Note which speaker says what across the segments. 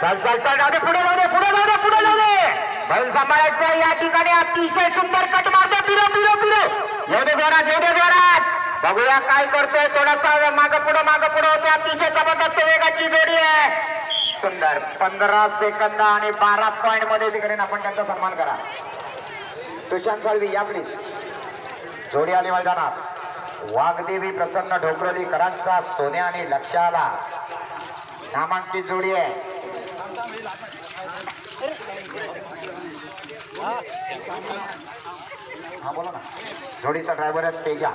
Speaker 1: चल चल चल जाऊ दे पुढे जाऊ दे पुढे जाऊ दे पुढे जाऊ दे बैल सांभाळायचं या ठिकाणी अतिशय सुंदर कट मारतो पिरो पिरो पिरो येऊ दे जोरात बघूया काय करतोय थोडासा मागं पुढं होते अतिशय जबरदस्त वेगाची जोडी आहे सुंदर 15 सेकंद आणि 12 पॉइंट मध्ये तिकडे आपण त्यांचा सन्मान करा सुशांत साळवी या प्लीज जोडी आली मैदानात वाघदेवी प्रसन्न ढोकरोलीकरांचा सोन्या आणि लक्ष्याला नामांकित जोडी आहे हा बोला ना जोडीचा ड्रायव्हर आहे तेजा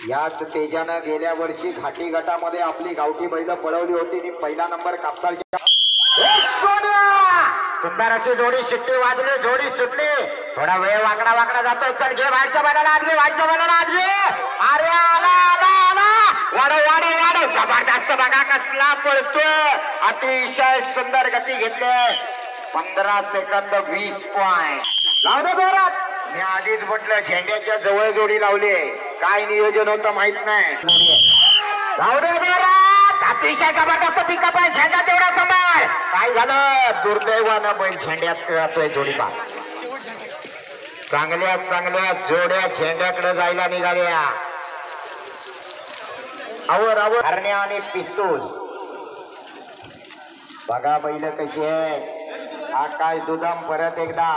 Speaker 1: याच तेजानं गेल्या वर्षी घाटी गटामध्ये आपली गावठी बैल पळवली होती आणि पहिला नंबर कापसालच्या सुंदर अशी जोडी शिट्टी वाजली जोडी सुटली थोडा वेळ वाकडा जातो चल घे बाहेरच्या बैलाला आज घे अरे आला वाडो जबरदस्त बघा कसला पळतोय अतिशय सुंदर गती घेतली 15 सेकंद 20 पॉइंट लाव दे जोरात मी आधीच म्हटलं झेंड्याच्या जवळ जोडी लावली काय नियोजन होतं माहित नाही लाव दे जोरात अतिशय जबरदस्त पिकअप आहे झेंडा तेवढा सांभाळ काय झालं दुर्दैवानं बैल झेंड्यात राहतोय जोडी पा चांगल्या जोड्या झेंड्याकडे जायला निघाल्या आवर हरण्या आणि पिस्तूल बघा बैल कशी आहे आकाश दुधाम परत एकदा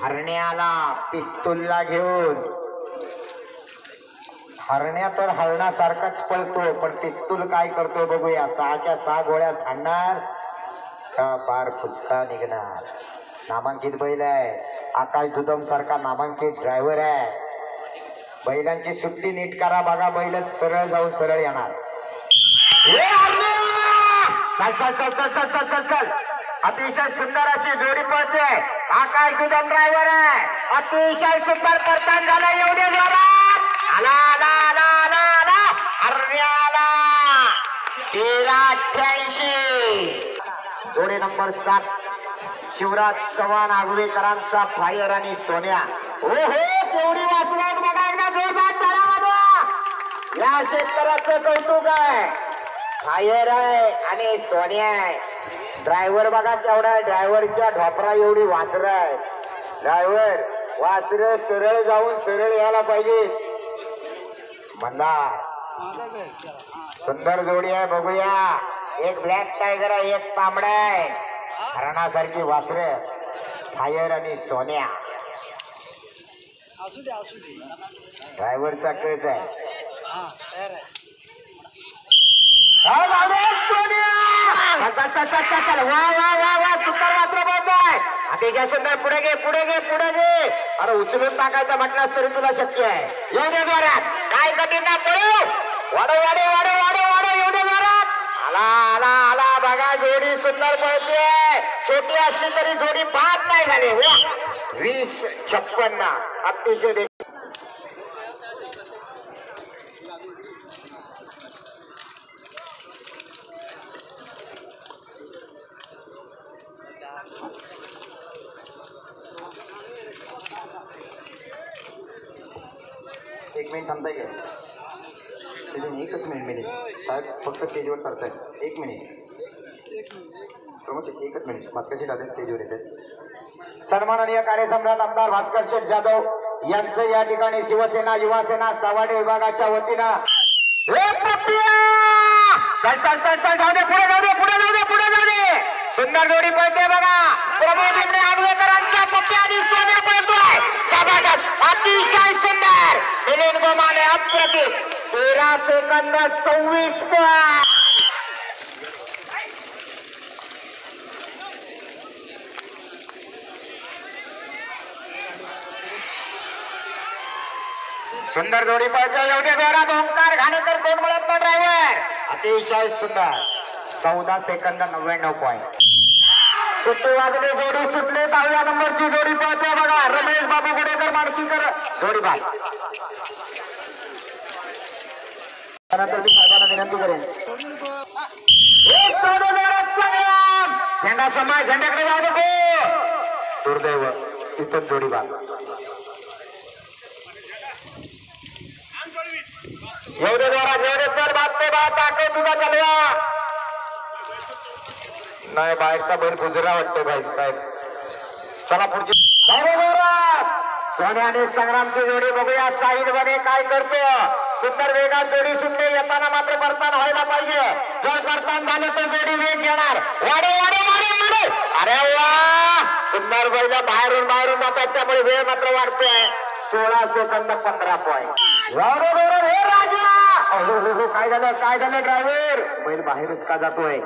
Speaker 1: हरण्याला पिस्तूलला घेऊन हरण्या तर हरणासारखाच पळतो पण पिस्तूल काय करतो बघूया 6च्या 6 गोळ्या झाडणार का बार फुसका निघणार नामांकित बैल आहे आकाश दुधम सारखा नामांकित ड्रायव्हर आहे बैलांची सुट्टी नीट करा बघा बैल सरळ जाऊन सरळ येणार चल अतिशय सुंदर अशी जोडी पळते आकाश दुधम ड्रायव्हर आहे अतिशय सुंदर करताना झालं एवढे जोरात आला हरण्याला 1388 जोडी नंबर 7 शिवराज चव्हाण आगवेकरांचा फायर आणि सोन्या ओहो केवढी वासरात बघा एकदा जोरदार टाळ्या वाजवा या शेतकऱ्याचं कौतुक आहे फायर आहे आणि सोन्या आहे ड्रायव्हर बघा केवढा ड्रायव्हरच्या ढोपरा एवढी वासर आहे ड्रायव्हर वासर सरळ जाऊन सरळ यायला पाहिजे म्हणला सुंदर जोडी आहे बघूया एक ब्लॅक टायगर आहे एक तांबडा आहे हरणासारखी वासर फायर आणि सोन्या ड्रायव्हरचा केस आहे चल वा सुंदर वासर बोलतोय अतिशय सुंदर पुढे घे अरे उचलून टाकायचं म्हटलास तरी तुला शक्य आहे एवढ्या जोरात काय कठीण ना पळू वाडो एवढ्या जोरात आला बघा जोडी सुंदर पळते छोटी असली तरी जोडी बाद नाही झाली 20-56 अतिशय एक मिनिट थांबताय का एकच मिनिट साहेब फक्त स्टेजवर चढताय 1 मिनिट प्रमोद एकच मिनिट भास्कर शेठ आले स्टेजवर येते सन्माननीय कार्यसम्राट आमदार भास्कर शेठ जाधव यांचं या ठिकाणी शिवसेना युवासेना सावाडे विभागाच्या वतीनं चल जाऊ दे पुढे सुंदर जोडी पळते बघा प्रमोद इकडे आगवेकरांचा पप्प्या आणि सोन्या पळतोय जबरदस्त अतिशय सुंदर मिलिंद गोमाने अप्रतिम 13 सेकंद 26 पॉइंट सुंदर जोडी पळते एवढे जोरात ओंकार घाणेकर कोण म्हणत ना ड्रायव्हर अतिशय सुंदर 14 सेकंद 99 पॉइंट सुट्टी वाजली जोडी सुटली 10व्या नंबरची जोडी पळते बघा रमेश बाबू गुडेकर माडकीकर जोडी बाद त्यानंतर मी साहेबांना विनंती करेन झेंडा समाज झेंड्याकडे जाऊ नको दुर्दैव इथं जोडी बाद येऊ दे जोरात, येऊ दे, चल बापते बाप, दाखव तुझा जलवा. नाही बाहेरचा बैल गुजरा वाटतोय भाई साहेब. चला पुढची सोन्या आणि संग्रामची जोडी बघूया. साहिल बने काय करतो. सुंदर वेगात जोडी सुटणे, येताना मात्र परताना व्हायला पाहिजे. जर परतान झालं तर जोडी वेग घेणार. वाडे वाडे वाडे वाडे, अरे वा, सुंदर बैल बाहेरून जातात, त्यामुळे वेळ मात्र वाढतोय. 16 सेकंद 15 पॉईंट. हे राजा, काय झालं ड्रायव्हर. बैल बाहेरच का जातोय.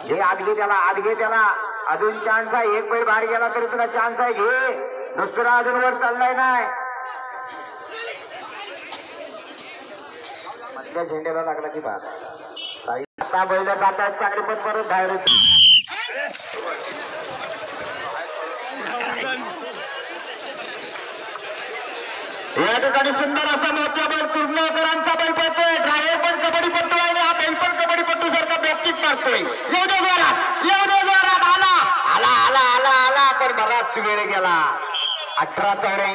Speaker 1: घे आत घे त्याला, आत घे त्याला. अजून चान्स आहे. एक बैल बाहेर गेला तरी तुला चान्स आहे. घे, दुसरा अजून वर चाललाय नाही. मधल्या झेंड्याला लागला की बात. आता बैल जातात चांगली, पण परत बाहेरच. या ठिकाणी सुंदर असा मोठा बैल कुर्णकरांचा बैल पडतोय. ड्रायव्हर पण कबड्डीपट्टू आहे आणि हा बैल पण कबड्डीपट्टू सारखा बॅककिक मारतोय. येऊ दे जोरात, येऊ दे जोरात. आला आला आला आला आला, पण बराच वेळ गेला. 18 चौऱ्याऐंशी.